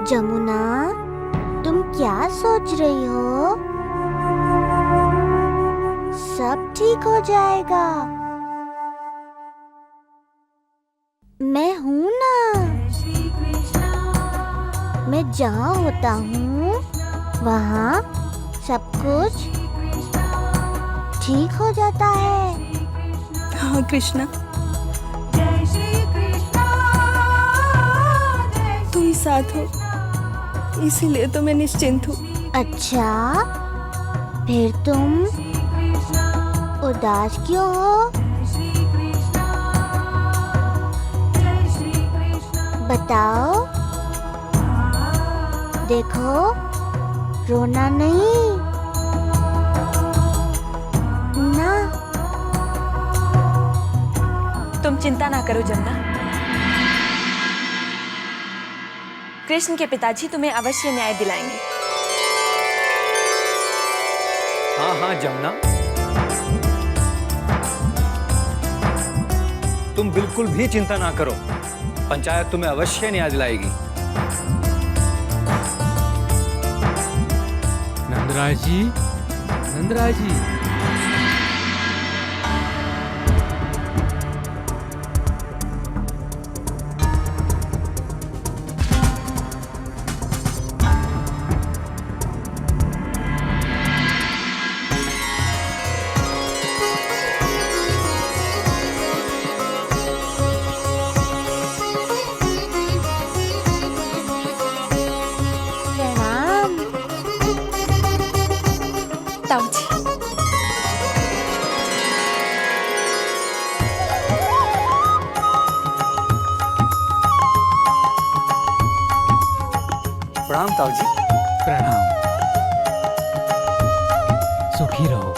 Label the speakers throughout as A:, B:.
A: जमुना, तुम क्या सोच रही हो? सब ठीक हो जाएगा। मैं हूँ ना। मैं जहाँ होता हूँ वहाँ सब कुछ ठीक हो जाता है।
B: हाँ कृष्णा, तुम साथ हो इसीलिए तो मैं निश्चिंत हूँ।
A: अच्छा, फिर तुम उदास क्यों हो? बताओ। देखो, रोना नहीं ना।
C: तुम चिंता ना करो जमुना। कृष्ण के पिताजी तुम्हें अवश्य न्याय दिलाएंगे।
D: हाँ हाँ जमुना, तुम बिल्कुल भी चिंता ना करो। पंचायत तुम्हें अवश्य न्याय दिलाएगी।
E: नंदराज जी, नंदराज जी।
A: प्रणाम।
C: ताऊजी,
D: प्रणाम ताऊ जी।
E: प्रणाम। सुखी रहो,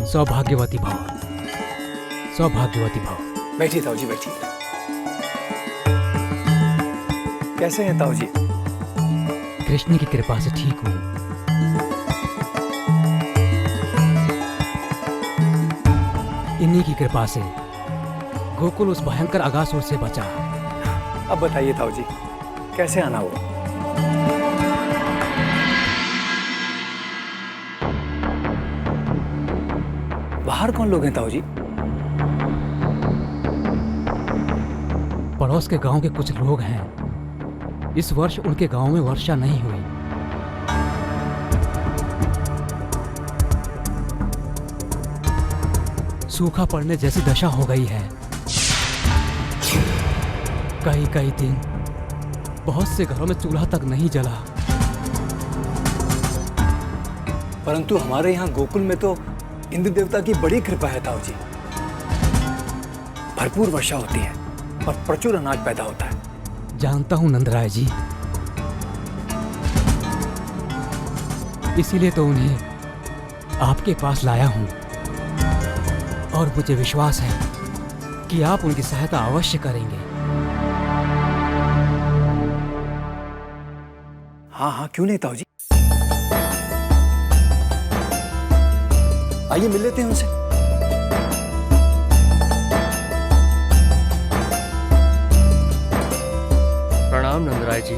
E: सौभाग्यवती भव, सौभाग्यवती भव।
D: बैठिए ताऊ जी, बैठिए। कैसे हैं ताऊ जी?
E: कृष्ण की कृपा से ठीक हूँ। इन्हीं की कृपा से गोकुल उस भयंकर अगासुर से बचा।
D: अब बताइए ताऊ जी, कैसे आना हुआ? बाहर कौन लोग हैं ताऊ जी?
E: पड़ोस के गांव के कुछ लोग हैं। इस वर्ष उनके गांव में वर्षा नहीं हुई। सूखा पड़ने जैसी दशा हो गई है। कई कई दिन बहुत से घरों में चूल्हा तक नहीं जला।
D: परंतु हमारे यहाँ गोकुल में तो इंद्र देवता की बड़ी कृपा है ताऊ जी। भरपूर वर्षा होती है और प्रचुर अनाज पैदा होता है।
E: जानता हूं नंदराय जी, इसीलिए तो उन्हें आपके पास लाया हूं। और मुझे विश्वास है कि आप उनकी सहायता अवश्य करेंगे।
D: हाँ हाँ, क्यों नहीं ताऊ जी। आइए मिल लेते हैं उनसे।
F: प्रणाम नंदराय जी।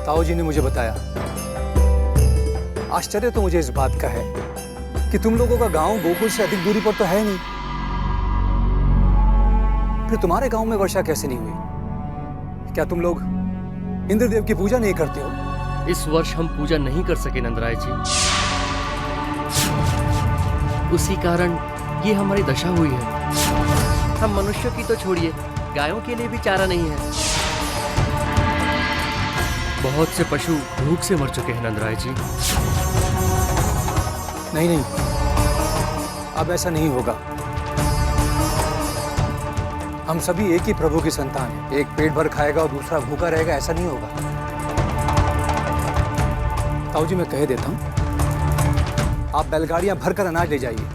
D: ताऊ जी ने मुझे बताया। आश्चर्य तो मुझे इस बात का है कि तुम लोगों का गांव गोकुल से अधिक दूरी पर तो है नहीं, फिर तुम्हारे गांव में वर्षा कैसे नहीं हुई? क्या तुम लोग इंद्रदेव की पूजा नहीं करते हो?
F: इस वर्ष हम पूजा नहीं कर सके नंदराय जी। उसी कारण ये हमारी दशा हुई है। हम मनुष्यों की तो छोड़िए, गायों के लिए भी चारा नहीं है। बहुत से पशु भूख से मर चुके हैं नंदराय जी।
D: नहीं नहीं, अब ऐसा नहीं होगा। हम सभी एक ही प्रभु की संतान हैं। एक पेट भर खाएगा और दूसरा भूखा रहेगा, ऐसा नहीं होगा। ताऊ जी मैं कह देता हूं, आप बैलगाड़ियां भरकर अनाज ले जाइए।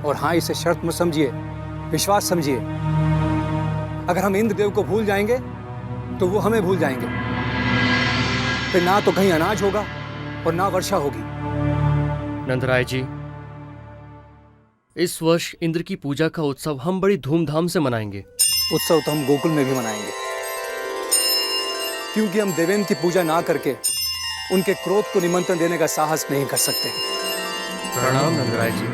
D: और हाँ, इसे शर्त मत समझिए, विश्वास समझिए। अगर हम इंद्रदेव को भूल जाएंगे तो वो हमें भूल जाएंगे। फिर ना तो कहीं अनाज होगा और ना वर्षा होगी।
F: नंदराय जी, इस वर्ष इंद्र की पूजा का उत्सव हम बड़ी धूमधाम से मनाएंगे।
D: उत्सव तो हम गोकुल में भी मनाएंगे, क्योंकि हम देवेंद्र की पूजा ना करके उनके क्रोध को निमंत्रण देने का साहस नहीं कर सकते।
F: प्रणाम नंदराय जी।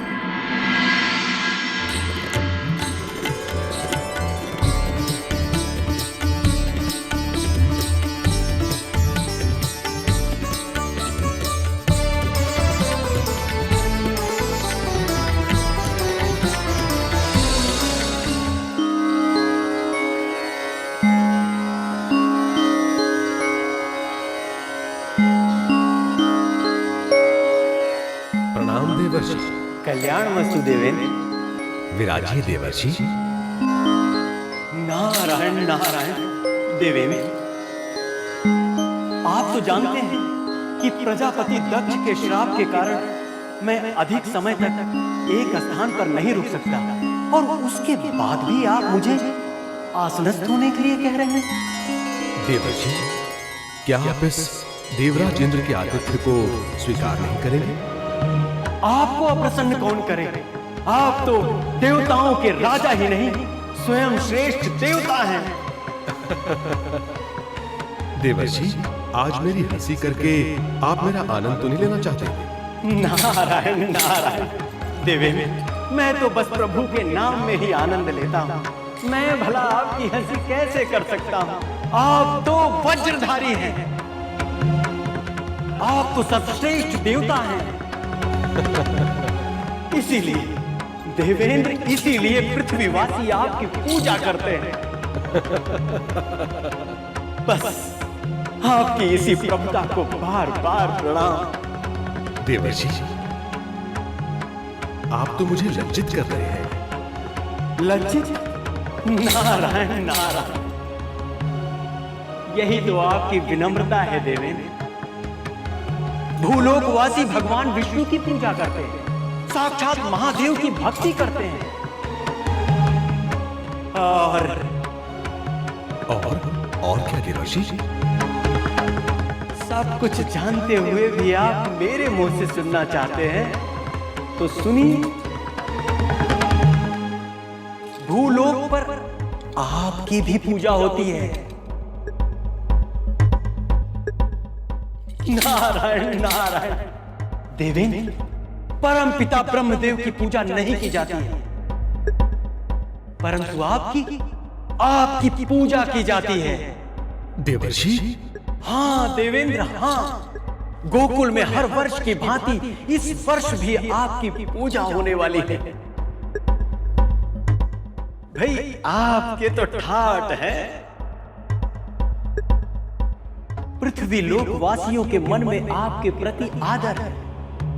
G: प्रणाम देवर्षि।
H: कल्याण मस्तु देवेंद्र।
G: विराजिए देवर्षि।
H: नारायण नारायण देवेंद्र, आप तो जानते हैं कि प्रजापति दक्ष के श्राप के कारण मैं अधिक समय तक एक स्थान पर नहीं रुक सकता, और उसके बाद भी आप मुझे आसनस्थ होने के लिए कह रहे हैं।
G: देवर्षि, क्या आप इस देवराज इंद्र के आतिथ्य को स्वीकार नहीं करेंगे?
H: आपको अप्रसन्न कौन करे? आप तो देवताओं के राजा ही नहीं, स्वयं श्रेष्ठ देवता हैं।
G: देवर्षि, आज मेरी हंसी करके आप मेरा आनंद तो नहीं लेना चाहते?
H: नारायण नारायण देवेंद्र, मैं तो बस प्रभु के नाम में ही आनंद लेता हूँ। मैं भला आपकी हंसी कैसे कर सकता हूँ? आप तो वज्रधारी हैं, आप तो सर्वश्रेष्ठ देवता हैं। इसीलिए देवेंद्र, इसीलिए पृथ्वीवासी आपकी पूजा करते हैं। बस आपकी इसी प्रभुता को बार बार प्रणाम।
G: देवर्षि, आप तो मुझे लज्जित कर रहे हैं।
H: लज्जित? नारायण नारायण, यही तो आपकी विनम्रता है देवेंद्र। भूलोकवासी भगवान विष्णु की पूजा करते हैं, साक्षात महादेव की भक्ति करते हैं,
G: और क्या देवर्षि?
H: सब कुछ जानते हुए भी आप मेरे मुंह से सुनना चाहते हैं, तो सुनिए। भूलोक पर आपकी भी पूजा होती है। नारायण नारायण देवेंद्र, परम पिता ब्रह्मदेव की पूजा नहीं की जाती है, परंतु आपकी पूजा की जाती है।
G: देवर्षि?
H: हाँ देवेंद्र, हाँ। गोकुल में हर वर्ष की भांति इस वर्ष भी आपकी पूजा होने वाली है। भाई, आपके तो ठाठ है। पृथ्वी लोक वासियों के मन में आपके प्रति आदर है,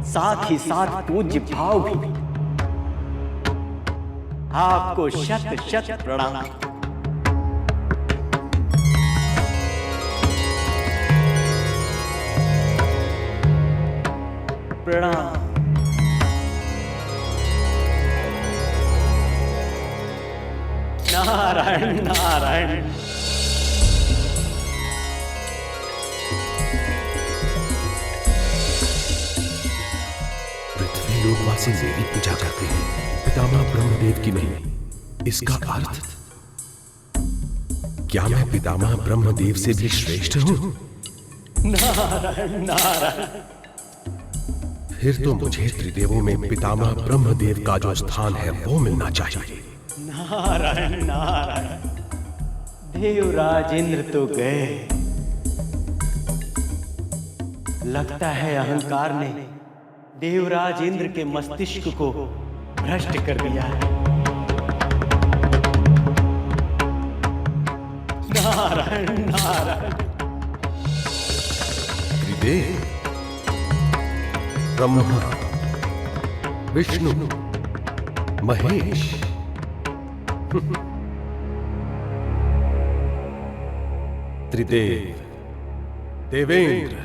H: साथ ही साथ पूज्य भाव भी। आपको शत शत प्रणाम। प्रणाम। नारायण नारायण।
G: पृथ्वी लोकवासी मेरी पूजा करते हैं, पितामह ब्रह्मदेव की नहीं। इसका अर्थ, क्या मैं पितामह ब्रह्मदेव से भी श्रेष्ठ हूं?
H: नारायण नारायण।
G: फिर तो मुझे त्रिदेवों में पितामह ब्रह्मदेव का जो स्थान है वो मिलना चाहिए।
H: नारायण नारायण। देवराज इंद्र तो गए, लगता है अहंकार ने देवराज इंद्र के मस्तिष्क को भ्रष्ट कर दिया है। नारायण नारायण।
G: त्रिदेव, ब्रह्मा, विष्णु, महेश, त्रिदेव, देवेंद्र,